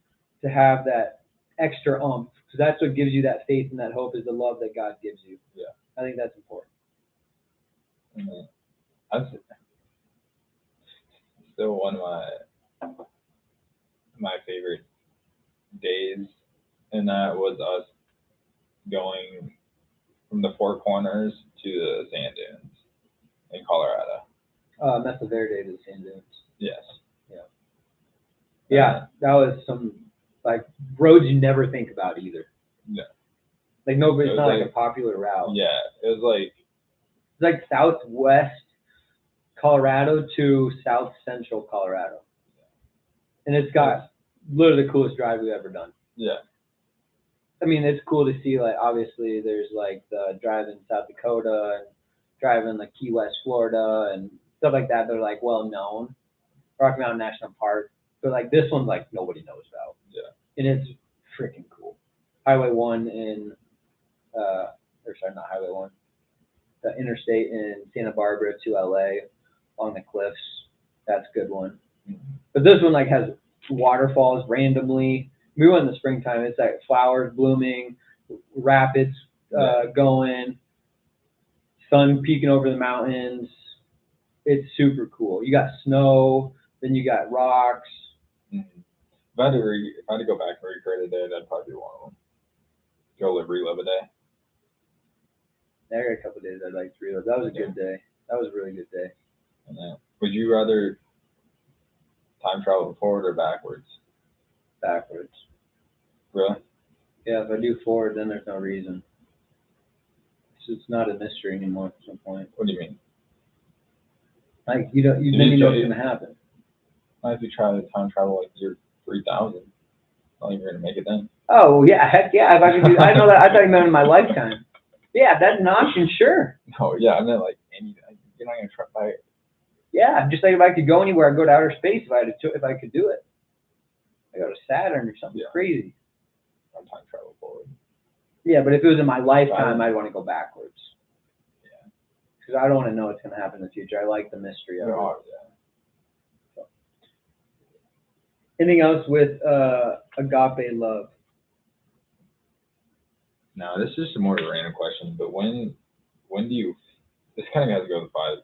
have that extra oomph, because that's what gives you that faith and that hope is the love that God gives you. Yeah. I think that's important. That's still one of my favorite days, and that was us going from the Four Corners to the sand dunes in Colorado. Mesa Verde to the sand dunes. Yes. Yeah, that was some like roads you never think about either. Yeah. Like nobody, it's not like a popular route. Yeah, it was like southwest Colorado to south central Colorado, and it's got literally the coolest drive we've ever done. Yeah. I mean, it's cool to see. Like obviously, there's like the drive in South Dakota and drive in like Key West, Florida, and stuff like that. They're like well known. Rocky Mountain National Park. But like this one's like nobody knows about. Yeah. And it's freaking cool. Highway 1 in, not Highway 1, the interstate in Santa Barbara to LA along the cliffs. That's a good one. Mm-hmm. But this one like has waterfalls randomly. We went in the springtime. It's like flowers blooming, rapids going, sun peeking over the mountains. It's super cool. You got snow, then you got rocks. Mm-hmm. If I had to go back and recreate a day, that'd probably be one of them. Go relive a day. I got a couple of days I'd like to relive. That was a good day. That was a really good day. Would you rather time travel forward or backwards? Backwards. Really? Yeah, if I do forward, then there's no reason. It's not a mystery anymore at some point. What do you mean? Like you know what's gonna happen. If you try to time travel like year 3000, not even gonna make it then. Oh yeah, heck yeah! If I could do, I know that. I thought you meant in my lifetime. Yeah, that's an option, sure. No, yeah, I meant like you're not gonna try. Yeah, just like if I could go anywhere, I'd go to outer space if I could do it. I go to Saturn or something crazy. I'm time travel forward. Yeah, but if it was in my lifetime, I'd want to go backwards. Yeah. Because I don't want to know what's going to happen in the future. I like the mystery of it. Yeah. So. Anything else with agape love? No, this is just more of a random question, but when do you, this kind of has to go with 5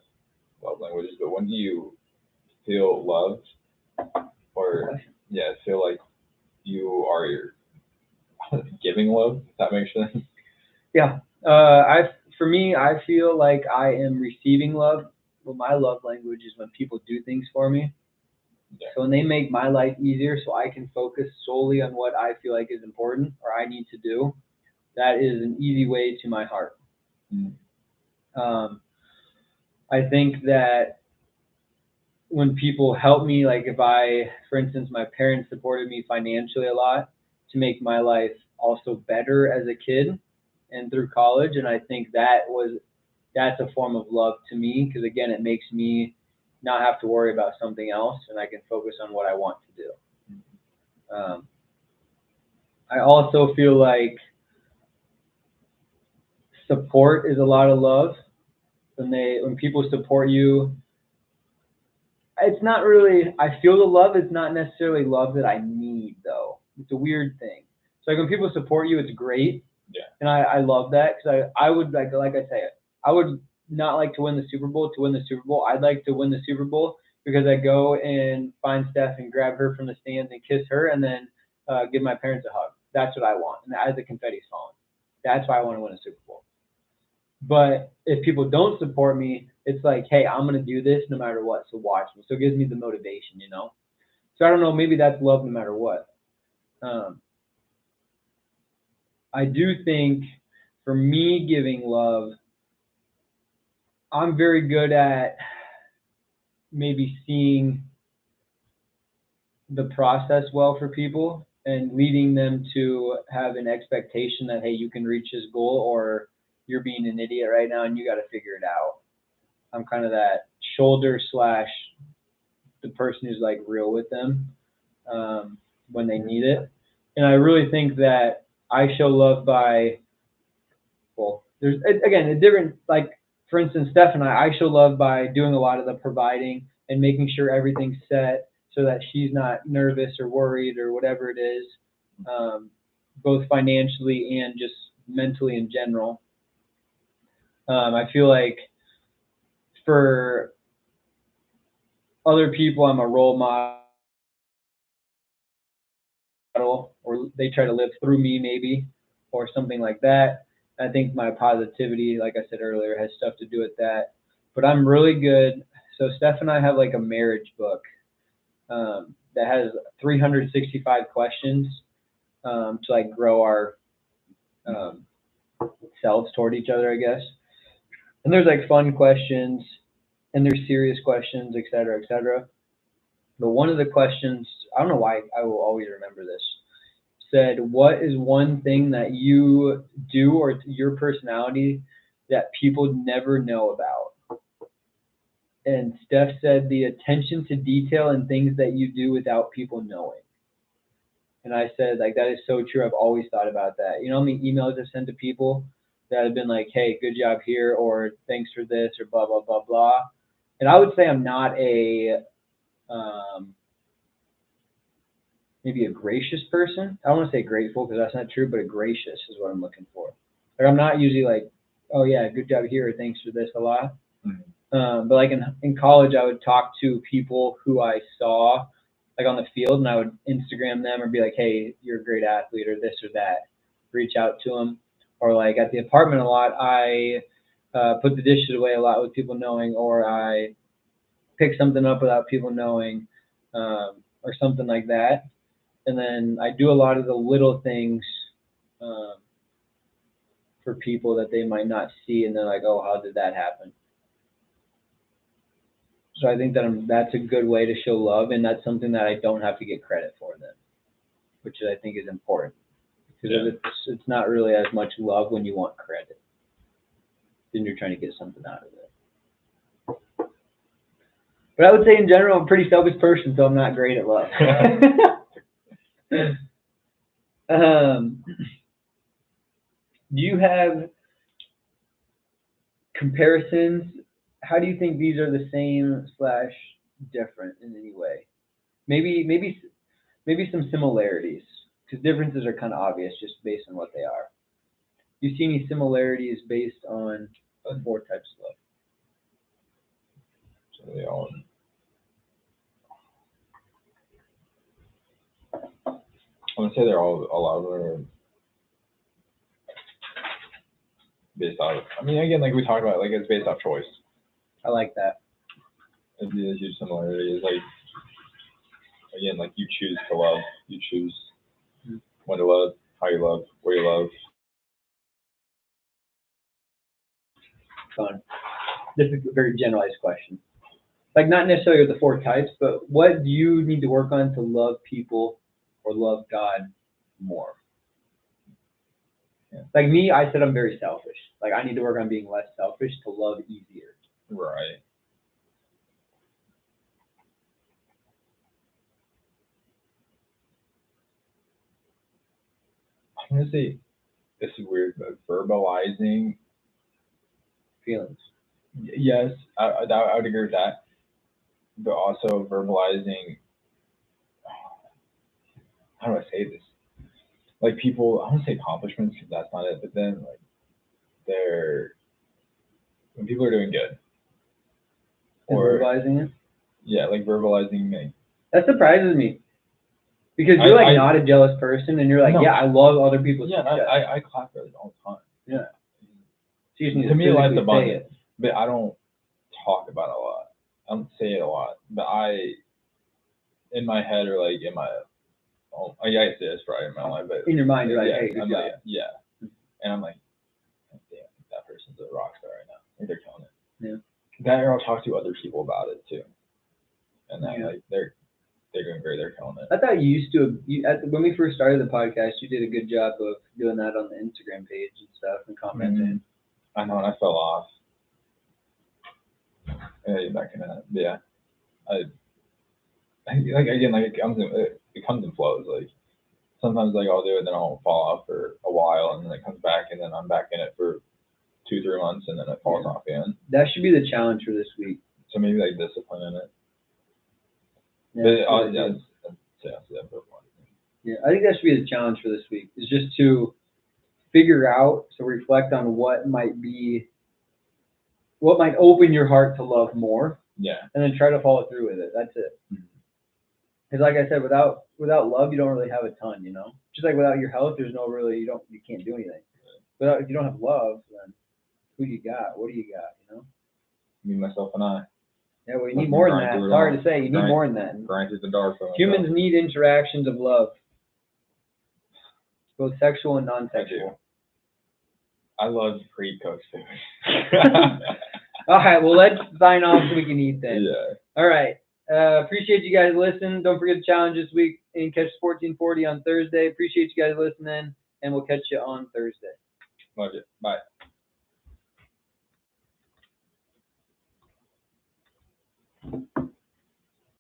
love languages, but when do you feel loved or, feel like you are giving love, if that makes sense? Yeah. For me, I feel like I am receiving love. Well, my love language is when people do things for me. Yeah. So when they make my life easier so I can focus solely on what I feel like is important or I need to do, that is an easy way to my heart. I think that when people help me, like for instance, my parents supported me financially a lot to make my life also better as a kid and through college. And I think that's a form of love to me because, again, it makes me not have to worry about something else and I can focus on what I want to do. I also feel like support is a lot of love. When people support you, it's not really, I feel the love. It's not necessarily love that I need, though. It's a weird thing. So like when people support you, it's great. Yeah. And I love that because I would, like I say, I would not like to win the Super Bowl to win the Super Bowl. I'd like to win the Super Bowl because I go and find Steph and grab her from the stands and kiss her, and then give my parents a hug. That's what I want. And as the confetti's falling, that's why I want to win a Super Bowl. But if people don't support me, it's like, hey, I'm gonna do this no matter what. So watch me. So it gives me the motivation, you know. So I don't know. Maybe that's love no matter what. I do think for me giving love, I'm very good at maybe seeing the process well for people and leading them to have an expectation that, hey, you can reach this goal, or you're being an idiot right now and you got to figure it out. I'm kind of that shoulder / the person who's like real with them when they need it. And I really think that I show love by, well, there's, again, a different, like, for instance, Steph and I show love by doing a lot of the providing and making sure everything's set so that she's not nervous or worried or whatever it is, both financially and just mentally in general. I feel like for other people, I'm a role model, or they try to live through me maybe, or something like that. I think my positivity, like I said earlier, has stuff to do with that. But I'm really good. So Steph and I have like a marriage book that has 365 questions to like grow our selves toward each other, I guess. And there's like fun questions, and there's serious questions, et cetera, et cetera. But one of the questions, I don't know why I will always remember this, said, what is one thing that you do or your personality that people never know about? And Steph said, the attention to detail and things that you do without people knowing. And I said, like, that is so true. I've always thought about that. You know how many emails I've sent to people that have been like, hey, good job here, or thanks for this, or blah, blah, blah, blah. And I would say I'm not a maybe a gracious person. I don't want to say grateful because that's not true, but a gracious is what I'm looking for. Like, I'm not usually like, oh yeah, good job here, or thanks for this a lot. Mm-hmm. But like in college, I would talk to people who I saw like on the field, and I would Instagram them or be like, hey, you're a great athlete, or this or that. Reach out to them. Or like at the apartment a lot, I put the dishes away a lot with people knowing, or I pick something up without people knowing, or something like that. And then I do a lot of the little things for people that they might not see, and they're like, oh, how did that happen? So I think that that's a good way to show love, and that's something that I don't have to get credit for then, which I think is important. Because it's not really as much love when you want credit. Then you're trying to get something out of it. But I would say in general, I'm a pretty selfish person, so I'm not great at love. Do you have comparisons? How do you think these are the same / different in any way? Maybe some similarities, because differences are kind of obvious just based on what they are. Do you see any similarities based on 4 types of love? So they all. I would say they're all a lot of them are based off. I mean, again, like we talked about, like it's based off choice. I like that. It'd be a huge similarity. Is like, again, like you choose to love. You choose when to love, how you love, where you love. Fun. This is a very generalized question. Like not necessarily with the 4 types, but what do you need to work on to love people or love God more? Yeah. Like me, I said I'm very selfish. Like I need to work on being less selfish to love easier. Right. I'm gonna say this is weird, but verbalizing feelings. Yes, I would agree with that. But also verbalizing. How do I say this? Like people, I don't want to say accomplishments because that's not it. But then like when people are doing good. And verbalizing it. Yeah, like verbalizing me. That surprises me. Because you're like not a jealous person, and you're like, yeah, I love other people's success. I clap for it all the time. Yeah. So you just need to me, life's abundant, it. but I don't talk about it a lot. I don't say it a lot, but in my head or like in my, I say this probably in my life, but in your mind, you're like, hey, good I'm job. Like, yeah, and I'm like, damn, that person's a rock star right now. Like they're killing it. Yeah. That or I'll talk to other people about it too, and then like they're doing great. They're killing it. I thought you used to. When we first started the podcast, you did a good job of doing that on the Instagram page and stuff and commenting. I know, and I fell off. Back in that, yeah. Like again, like it comes in flows. Like sometimes like I'll do it, then I'll fall off for a while, and then it comes back, and then I'm back in it for 2-3 months, and then it falls off again. That should be the challenge for this week. So maybe like discipline in it. Yeah, I think that should be the challenge for this week. Is just to figure out, to reflect on what might open your heart to love more. Yeah. And then try to follow through with it. That's it. Because like I said, without love, you don't really have a ton, you know? Just like without your health, there's no really, you can't do anything. If you don't have love, then who do you got? What do you got, you know? Me, myself, and I. Yeah, well, you need more than that. It's hard to say. You need more than that. Grind through the dark. Humans need interactions of love. Both sexual and non-sexual. I love pre-cooked food. All right, well, let's sign off so we can eat then. Yeah. All right. Appreciate you guys listening. Don't forget to challenge this week and catch 1440 on Thursday. Appreciate you guys listening, and we'll catch you on Thursday. Love you. Bye.